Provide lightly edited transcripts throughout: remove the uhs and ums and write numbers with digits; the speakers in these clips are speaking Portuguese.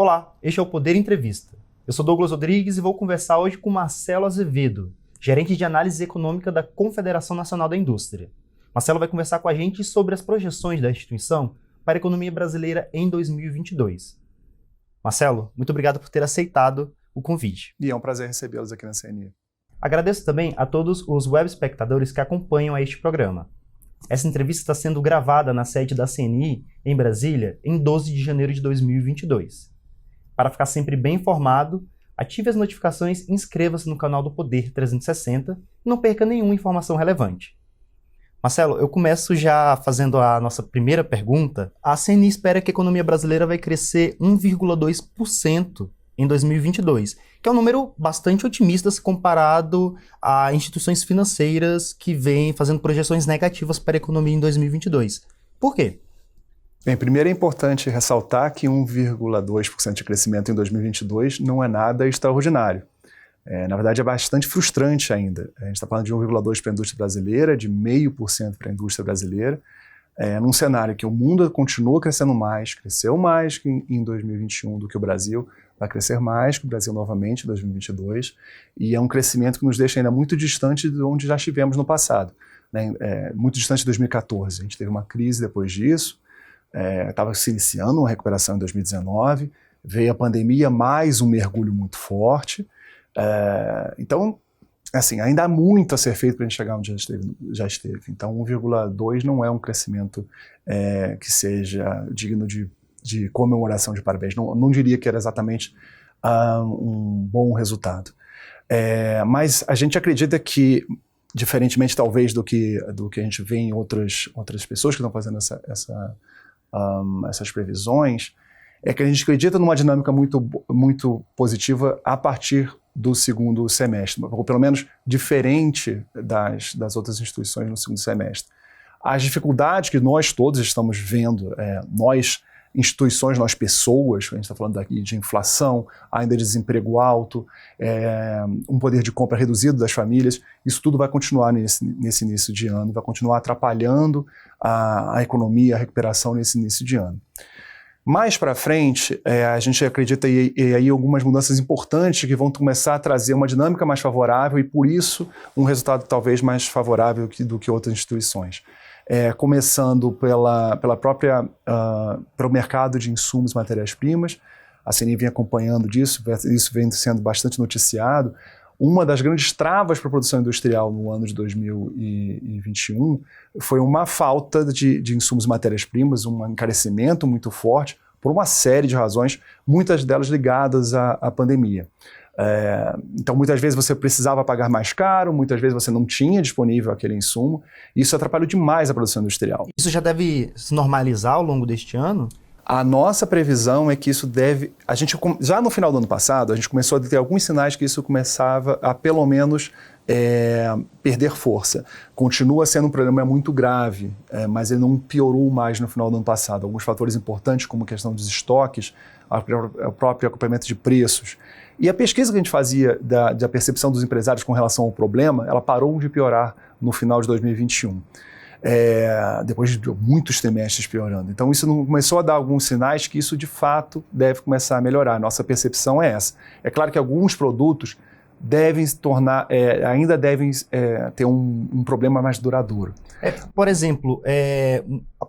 Olá, este é o Poder Entrevista. Eu sou Douglas Rodrigues e vou conversar hoje com Marcelo Azevedo, gerente de análise econômica da Confederação Nacional da Indústria. Marcelo vai conversar com a gente sobre as projeções da instituição para a economia brasileira em 2022. Marcelo, muito obrigado por ter aceitado o convite. E é um prazer recebê-los aqui na CNI. Agradeço também a todos os web espectadores que acompanham a este programa. Essa entrevista está sendo gravada na sede da CNI, em Brasília, em 12 de janeiro de 2022. Para ficar sempre bem informado, ative as notificações e inscreva-se no canal do Poder 360 e não perca nenhuma informação relevante. Marcelo, eu começo já fazendo a nossa primeira pergunta. A CNI espera que a economia brasileira vai crescer 1,2% em 2022, que é um número bastante otimista se comparado a instituições financeiras que vêm fazendo projeções negativas para a economia em 2022. Por quê? Bem, primeiro é importante ressaltar que 1,2% de crescimento em 2022 não é nada extraordinário. Na verdade, é bastante frustrante ainda. A gente está falando de 1,2% para a indústria brasileira, de 0,5% para a indústria brasileira, num cenário que o mundo continua crescendo mais, cresceu mais que em 2021 do que o Brasil, vai crescer mais que o Brasil novamente em 2022, e é um crescimento que nos deixa ainda muito distante de onde já estivemos no passado, né? Muito distante de 2014. A gente teve uma crise depois disso, estava se iniciando uma recuperação em 2019, veio a pandemia, mais um mergulho muito forte. Então, assim, ainda há muito a ser feito para a gente chegar onde já esteve. Então, 1,2 não é um crescimento que seja digno de comemoração de parabéns. Não diria que era exatamente um bom resultado. Mas a gente acredita que, diferentemente talvez do que a gente vê em outras pessoas que estão fazendo essas previsões, é que a gente acredita numa dinâmica muito positiva a partir do segundo semestre, ou pelo menos diferente das outras instituições no segundo semestre. As dificuldades que nós todos estamos vendo, nós instituições, nós pessoas, a gente está falando aqui de inflação, ainda de desemprego alto, um poder de compra reduzido das famílias, isso tudo vai continuar nesse início de ano, vai continuar atrapalhando a economia, a recuperação nesse início de ano. Mais para frente, a gente acredita aí algumas mudanças importantes que vão começar a trazer uma dinâmica mais favorável e, por isso, um resultado talvez mais favorável do que outras instituições. Começando pelo mercado de insumos e matérias-primas. A CNI vem acompanhando disso, isso vem sendo bastante noticiado. Uma das grandes travas para a produção industrial no ano de 2021 foi uma falta de insumos e matérias-primas, um encarecimento muito forte, por uma série de razões, muitas delas ligadas à pandemia. Então, muitas vezes você precisava pagar mais caro, muitas vezes você não tinha disponível aquele insumo, e isso atrapalhou demais a produção industrial. Isso já deve se normalizar ao longo deste ano? A nossa previsão é que isso deve... já no final do ano passado, a gente começou a ter alguns sinais que isso começava a, pelo menos, perder força. Continua sendo um problema muito grave, mas ele não piorou mais no final do ano passado. Alguns fatores importantes, como a questão dos estoques, o próprio acompanhamento de preços. E a pesquisa que a gente fazia da percepção dos empresários com relação ao problema, ela parou de piorar no final de 2021. Depois de muitos trimestres piorando. Então isso começou a dar alguns sinais que isso de fato deve começar a melhorar. Nossa percepção é essa. É claro que alguns produtos devem se tornar, ainda devem ter um problema mais duradouro. Por exemplo,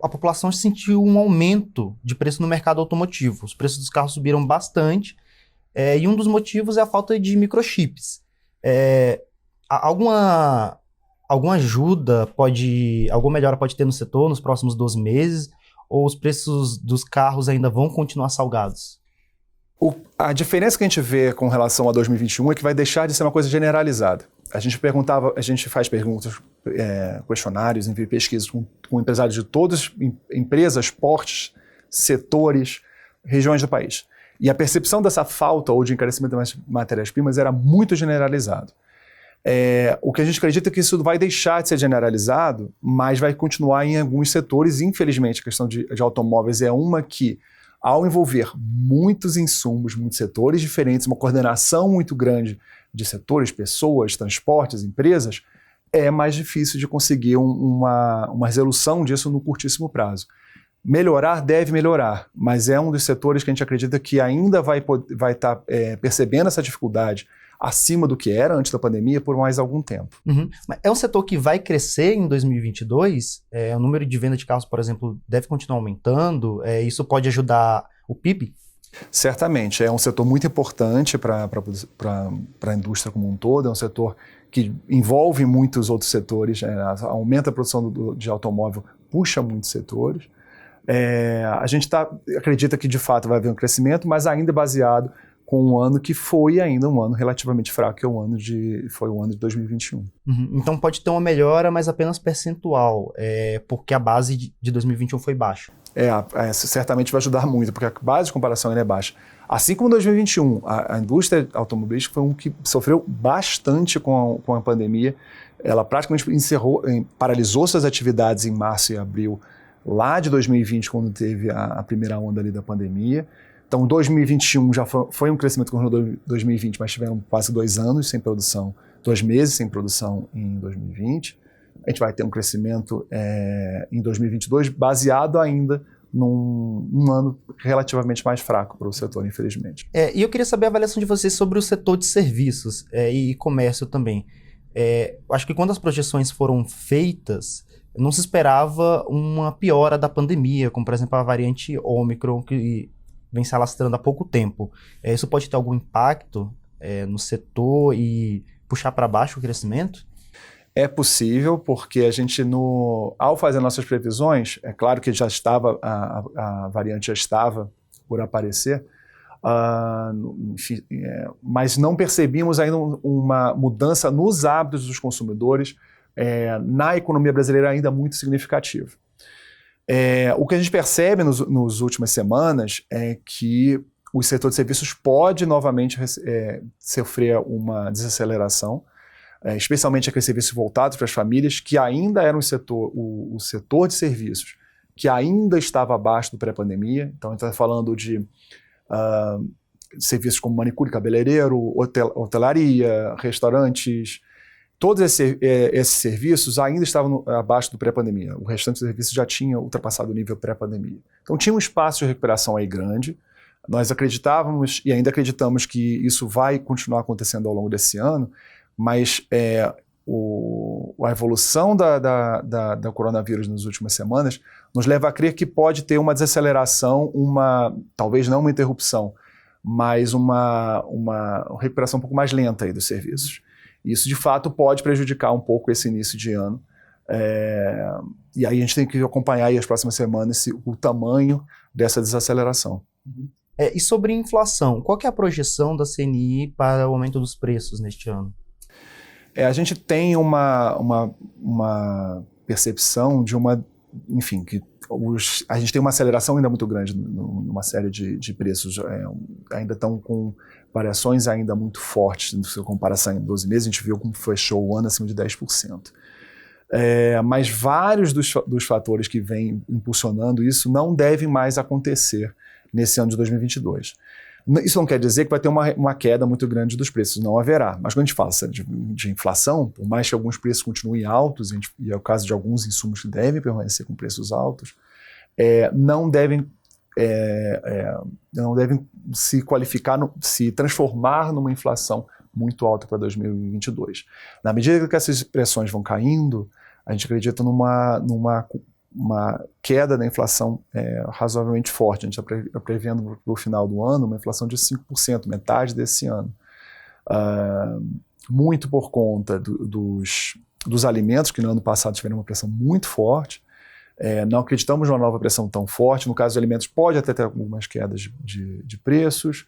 a população sentiu um aumento de preço no mercado automotivo. Os preços dos carros subiram bastante e um dos motivos é a falta de microchips. Alguma ajuda alguma melhora pode ter no setor nos próximos 12 meses? Ou os preços dos carros ainda vão continuar salgados? A diferença que a gente vê com relação a 2021 é que vai deixar de ser uma coisa generalizada. A gente faz perguntas, questionários, envia pesquisas com empresários de todas, empresas, portes, setores, regiões do país. E a percepção dessa falta ou de encarecimento das matérias-primas era muito generalizado. O que a gente acredita é que isso vai deixar de ser generalizado, mas vai continuar em alguns setores. Infelizmente, a questão de automóveis é uma que, ao envolver muitos insumos, muitos setores diferentes, uma coordenação muito grande de setores, pessoas, transportes, empresas, é mais difícil de conseguir uma resolução disso no curtíssimo prazo. Melhorar deve melhorar, mas é um dos setores que a gente acredita que ainda vai estar percebendo essa dificuldade acima do que era antes da pandemia por mais algum tempo. Uhum. Mas é um setor que vai crescer em 2022? O número de venda de carros, por exemplo, deve continuar aumentando? Isso pode ajudar o PIB? Certamente, é um setor muito importante para a indústria como um todo, é um setor que envolve muitos outros setores, aumenta a produção de automóvel, puxa muitos setores. A gente acredita que de fato vai haver um crescimento, mas ainda baseado com um ano que foi ainda um ano relativamente fraco, que foi o ano de 2021. Uhum. Então pode ter uma melhora, mas apenas percentual, porque a base de 2021 foi baixa. Certamente vai ajudar muito, porque a base de comparação é baixa. Assim como em 2021, a indústria automobilística foi um que sofreu bastante com a pandemia. Ela praticamente paralisou suas atividades em março e abril lá de 2020, quando teve a primeira onda ali da pandemia. Então, 2021 já foi um crescimento com 2020, mas tiveram quase 2 anos sem produção, 2 meses sem produção em 2020. A gente vai ter um crescimento em 2022, baseado ainda num ano relativamente mais fraco para o setor, infelizmente. E eu queria saber a avaliação de vocês sobre o setor de serviços e comércio também. Acho que quando as projeções foram feitas, não se esperava uma piora da pandemia, como, por exemplo, a variante Ômicron, que vem se alastrando há pouco tempo. Isso pode ter algum impacto no setor e puxar para baixo o crescimento? É possível, porque a gente, ao fazer nossas previsões, é claro que já estava, a variante já estava por aparecer, mas não percebíamos ainda uma mudança nos hábitos dos consumidores na economia brasileira ainda muito significativa. O que a gente percebe nas últimas semanas é que o setor de serviços pode novamente sofrer uma desaceleração, especialmente aqueles serviços voltados para as famílias, que ainda era o setor de serviços, que ainda estava abaixo do pré-pandemia. Então, a gente está falando de serviços como manicure, cabeleireiro, hotelaria, restaurantes. Todos esses serviços ainda estavam abaixo do pré-pandemia. O restante dos serviços já tinha ultrapassado o nível pré-pandemia. Então, tinha um espaço de recuperação aí grande. Nós acreditávamos e ainda acreditamos que isso vai continuar acontecendo ao longo desse ano, mas a evolução da coronavírus nas últimas semanas nos leva a crer que pode ter uma desaceleração, talvez não uma interrupção, mas uma recuperação um pouco mais lenta aí dos serviços. Isso, de fato, pode prejudicar um pouco esse início de ano. E aí a gente tem que acompanhar aí as próximas semanas o tamanho dessa desaceleração. E sobre inflação, qual que é a projeção da CNI para o aumento dos preços neste ano? A gente tem uma percepção de que a gente tem uma aceleração ainda muito grande numa série de preços. Ainda estão com variações ainda muito fortes. Se comparação em 12 meses, a gente viu como fechou o ano acima de 10%. Mas vários dos fatores que vêm impulsionando isso não devem mais acontecer nesse ano de 2022. Isso não quer dizer que vai ter uma queda muito grande dos preços, não haverá. Mas quando a gente fala de inflação, por mais que alguns preços continuem altos, e é o caso de alguns insumos que devem permanecer com preços altos, não devem se qualificar, se transformar numa inflação muito alta para 2022. Na medida que essas pressões vão caindo, a gente acredita numa queda da inflação razoavelmente forte. A gente está prevendo para o final do ano uma inflação de 5%, metade desse ano. Muito por conta dos alimentos, que no ano passado tiveram uma pressão muito forte. Não acreditamos numa nova pressão tão forte. No caso de alimentos, pode até ter algumas quedas de preços.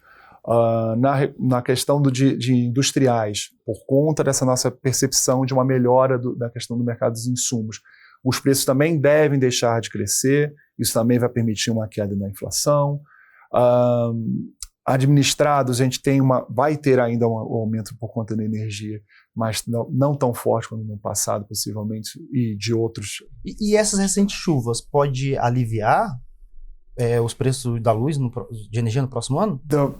Na questão de industriais, por conta dessa nossa percepção de uma melhora da questão do mercado dos insumos, os preços também devem deixar de crescer, isso também vai permitir uma queda na inflação. Administrados, a gente vai ter ainda um aumento por conta da energia, mas não tão forte como no passado, possivelmente, e de outros. E essas recentes chuvas pode aliviar os preços da luz, de energia no próximo ano? Então,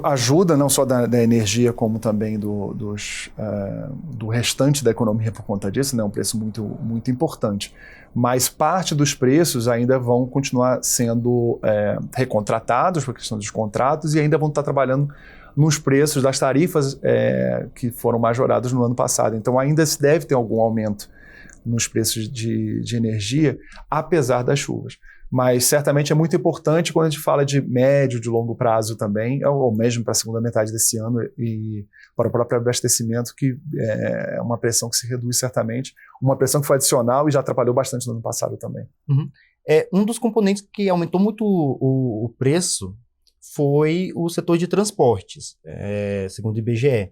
ajuda não só da energia, como também do restante da economia por conta disso, né? Um preço muito, muito importante. Mas parte dos preços ainda vão continuar sendo recontratados por questão dos contratos e ainda vão estar trabalhando nos preços das tarifas que foram majoradas no ano passado. Então ainda se deve ter algum aumento nos preços de energia, apesar das chuvas. Mas certamente é muito importante quando a gente fala de médio, de longo prazo também, ou mesmo para a segunda metade desse ano e para o próprio abastecimento, que é uma pressão que se reduz certamente, uma pressão que foi adicional e já atrapalhou bastante no ano passado também. Uhum. Um dos componentes que aumentou muito o preço foi o setor de transportes, segundo o IBGE.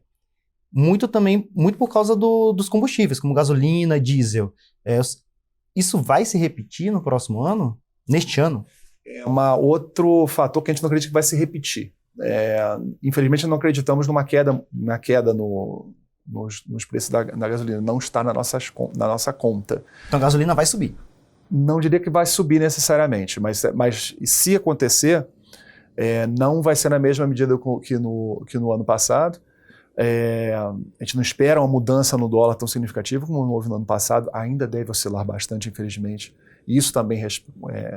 Muito por causa dos combustíveis, como gasolina, diesel. Isso vai se repetir no próximo ano? Neste ano? É outro fator que a gente não acredita que vai se repetir. Infelizmente, não acreditamos na queda nos preços da gasolina. Não está na nossa conta. Então a gasolina vai subir? Não diria que vai subir necessariamente, mas se acontecer, não vai ser na mesma medida que no ano passado. A gente não espera uma mudança no dólar tão significativa como houve no ano passado. Ainda deve oscilar bastante, infelizmente. Isso também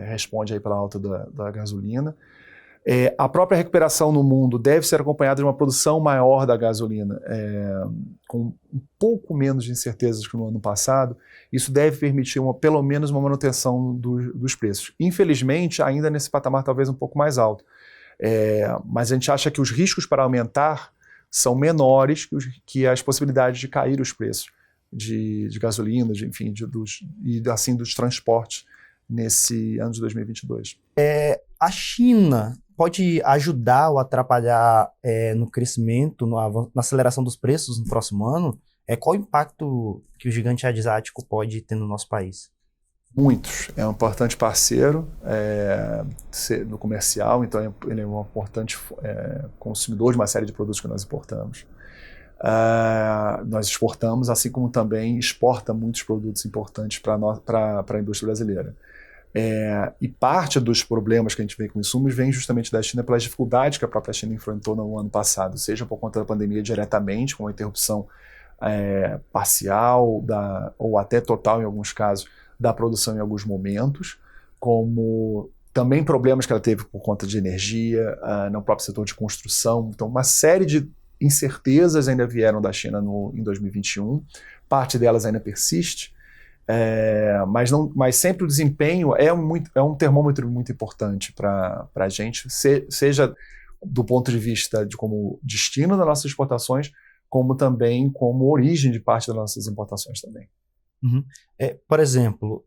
responde aí pela alta da gasolina. A própria recuperação no mundo deve ser acompanhada de uma produção maior da gasolina, com um pouco menos de incertezas que no ano passado. Isso deve permitir pelo menos uma manutenção dos preços. Infelizmente, ainda nesse patamar talvez um pouco mais alto. Mas a gente acha que os riscos para aumentar são menores que as possibilidades de cair os preços de gasolina, enfim, dos transportes nesse ano de 2022. A China pode ajudar ou atrapalhar no crescimento, na aceleração dos preços no próximo ano? Qual o impacto que o gigante asiático pode ter no nosso país? Muitos. É um importante parceiro no comercial, então ele é um importante consumidor de uma série de produtos que nós importamos. Nós exportamos, assim como também exporta muitos produtos importantes para a indústria brasileira. E parte dos problemas que a gente vê com insumos vem justamente da China pelas dificuldades que a própria China enfrentou no ano passado, seja por conta da pandemia diretamente, com a interrupção parcial ou até total em alguns casos da produção em alguns momentos, como também problemas que ela teve por conta de energia, no próprio setor de construção. Então, uma série de incertezas ainda vieram da China em 2021, parte delas ainda persiste, mas sempre o desempenho é um termômetro muito importante para a gente, seja do ponto de vista de como destino das nossas exportações, como também como origem de parte das nossas importações também. Uhum. Por exemplo,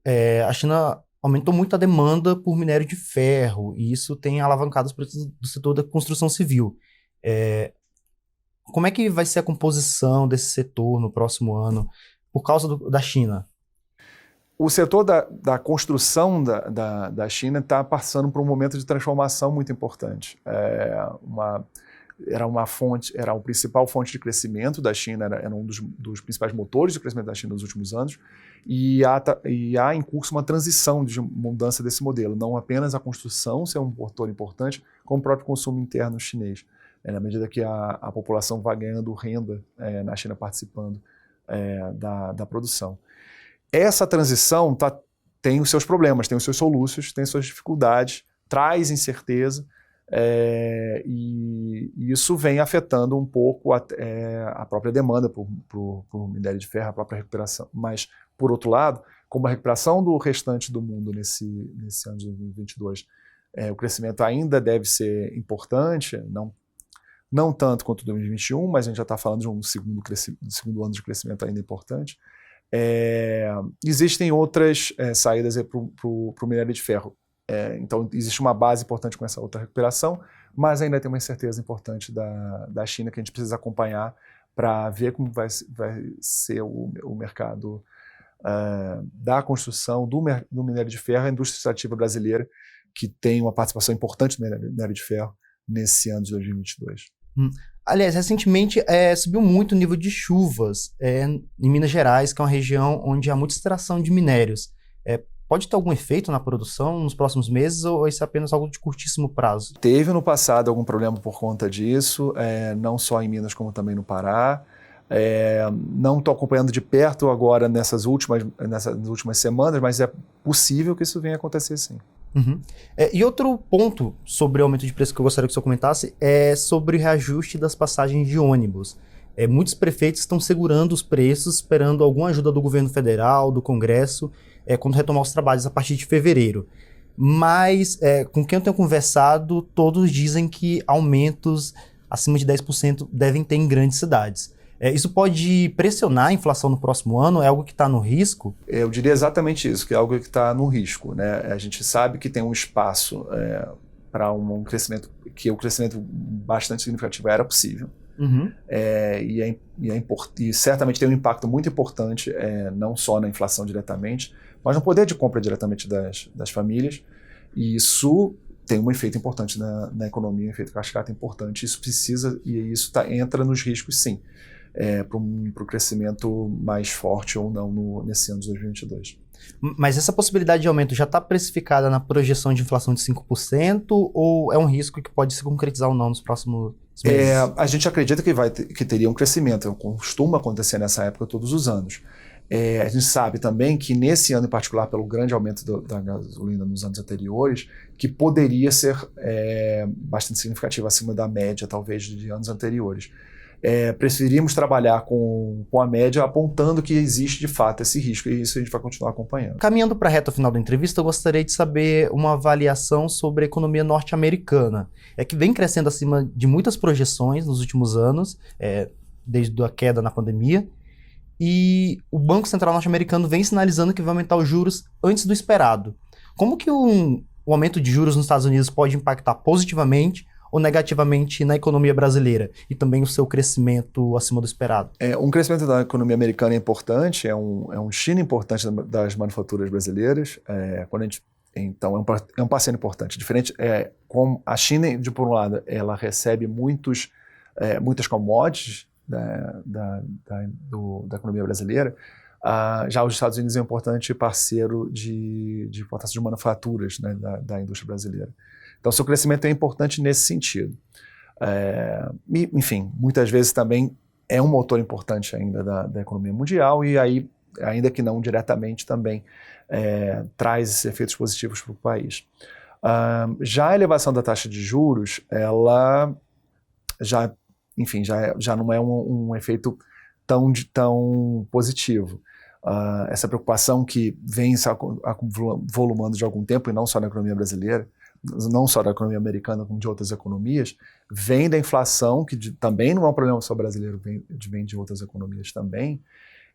a China aumentou muito a demanda por minério de ferro, e isso tem alavancado os preços do setor da construção civil. Como é que vai ser a composição desse setor no próximo ano, por causa da China? O setor da construção da China está passando por um momento de transformação muito importante. Era a principal fonte de crescimento da China, era um dos principais motores de crescimento da China nos últimos anos, e há em curso uma transição de mudança desse modelo, não apenas a construção ser um motor importante, como o próprio consumo interno chinês, na medida que a população vai ganhando renda na China participando da produção. Essa transição tem os seus problemas, tem os seus soluços, tem suas dificuldades, traz incerteza, e isso vem afetando um pouco a própria demanda por minério de ferro, a própria recuperação. Mas, por outro lado, como a recuperação do restante do mundo nesse ano de 2022, o crescimento ainda deve ser importante, não tanto quanto 2021, mas a gente já está falando de um segundo ano de crescimento ainda importante. Existem outras saídas para o minério de ferro. Então, existe uma base importante com essa outra recuperação, mas ainda tem uma incerteza importante da China que a gente precisa acompanhar para ver como vai ser o mercado da construção do minério de ferro, a indústria extrativa brasileira, que tem uma participação importante no minério de ferro nesse ano de 2022. Aliás, recentemente subiu muito o nível de chuvas em Minas Gerais, que é uma região onde há muita extração de minérios. pode ter algum efeito na produção nos próximos meses ou isso é apenas algo de curtíssimo prazo? Teve no passado algum problema por conta disso, não só em Minas como também no Pará. Não estou acompanhando de perto agora nessas últimas semanas, mas é possível que isso venha a acontecer sim. Uhum. E outro ponto sobre o aumento de preço que eu gostaria que o senhor comentasse é sobre o reajuste das passagens de ônibus. Muitos prefeitos estão segurando os preços, esperando alguma ajuda do governo federal, do Congresso, quando retomar os trabalhos a partir de fevereiro. Mas, com quem eu tenho conversado, todos dizem que aumentos acima de 10% devem ter em grandes cidades. Isso pode pressionar a inflação no próximo ano? É algo que está no risco? Eu diria exatamente isso, que é algo que está no risco, né? A gente sabe que tem um espaço para um crescimento, que o crescimento bastante significativo era possível. Uhum. E certamente tem um impacto muito importante, não só na inflação diretamente, mas no poder de compra diretamente das famílias. E isso tem um efeito importante na economia, um efeito cascata importante. Isso entra nos riscos, sim, para o crescimento mais forte ou não nesse ano de 2022. Mas essa possibilidade de aumento já está precificada na projeção de inflação de 5% ou é um risco que pode se concretizar ou não nos próximos meses? A gente acredita que teria um crescimento, costuma acontecer nessa época todos os anos. A gente sabe também que nesse ano em particular, pelo grande aumento da gasolina nos anos anteriores, que poderia ser bastante significativo acima da média, talvez, de anos anteriores. Preferimos trabalhar com a média, apontando que existe de fato esse risco, e isso a gente vai continuar acompanhando. Caminhando para a reta final da entrevista, eu gostaria de saber uma avaliação sobre a economia norte-americana. Que vem crescendo acima de muitas projeções nos últimos anos, desde a queda na pandemia, e o Banco Central norte-americano vem sinalizando que vai aumentar os juros antes do esperado. Como que o aumento de juros nos Estados Unidos pode impactar positivamente ou negativamente na economia brasileira e também o seu crescimento acima do esperado? Um crescimento da economia americana é importante, é um destino importante das manufaturas brasileiras. Então, é um parceiro importante. Diferente, como a China, por um lado, ela recebe muitas commodities da economia brasileira. Já os Estados Unidos é um importante parceiro de importação de manufaturas, né, da indústria brasileira. Então, seu crescimento é importante nesse sentido. Enfim, muitas vezes também é um motor importante ainda da economia mundial e aí, ainda que não diretamente, também traz esses efeitos positivos para o país. Já a elevação da taxa de juros, ela já não é um efeito tão positivo. Essa preocupação que vem se volumando de algum tempo, e não só na economia brasileira, não só da economia americana, como de outras economias, vem da inflação, que também não é um problema só brasileiro, vem de outras economias também.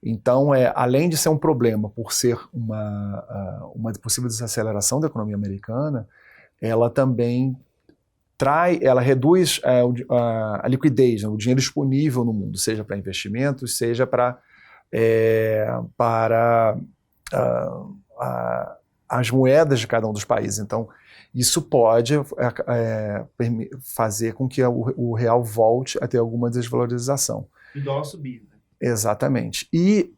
Então, além de ser um problema por ser uma possível desaceleração da economia americana, ela também reduz a liquidez, né, o dinheiro disponível no mundo, seja para investimentos, seja para as moedas de cada um dos países. Então, isso pode fazer com que o real volte a ter alguma desvalorização. E o dólar subir, né? Exatamente. E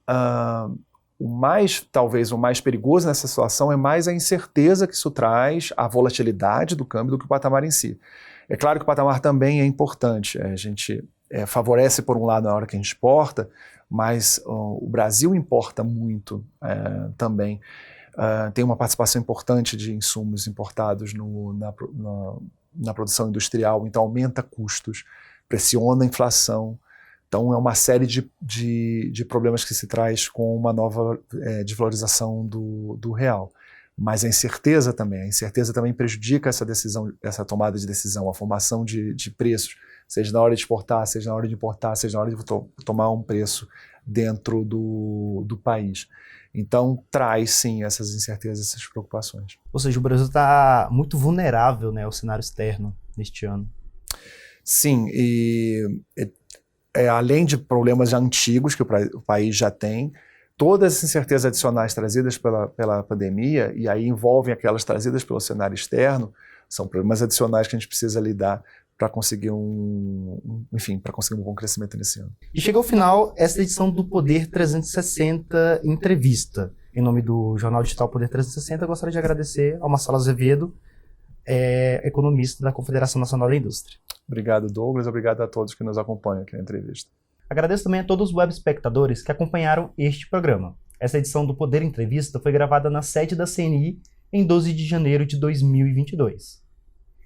talvez o mais perigoso nessa situação é mais a incerteza que isso traz, a volatilidade do câmbio, do que o patamar em si. É claro que o patamar também é importante. A gente favorece, por um lado, na hora que a gente exporta, mas o Brasil importa muito também. Tem uma participação importante de insumos importados na produção industrial, então aumenta custos, pressiona a inflação. Então é uma série de problemas que se traz com uma nova desvalorização do real. Mas a incerteza também prejudica essa tomada de decisão, a formação de preços, seja na hora de exportar, seja na hora de importar, seja na hora de tomar um preço dentro do país. Então, traz, sim, essas incertezas, essas preocupações. Ou seja, o Brasil está muito vulnerável, né, ao cenário externo neste ano. Sim, e além de problemas já antigos que o país já tem, todas as incertezas adicionais trazidas pela pandemia, e aí envolvem aquelas trazidas pelo cenário externo, são problemas adicionais que a gente precisa lidar para conseguir um bom crescimento nesse ano. E chega ao final essa edição do Poder 360 Entrevista. em nome do Jornal Digital Poder 360, eu gostaria de agradecer ao Marcelo Azevedo, economista da Confederação Nacional da Indústria. Obrigado, Douglas. Obrigado a todos que nos acompanham aqui na entrevista. Agradeço também a todos os web espectadores que acompanharam este programa. Essa edição do Poder Entrevista foi gravada na sede da CNI em 12 de janeiro de 2022.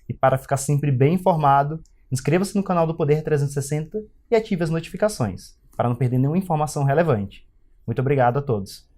E para ficar sempre bem informado, inscreva-se no canal do Poder 360 e ative as notificações, para não perder nenhuma informação relevante. Muito obrigado a todos.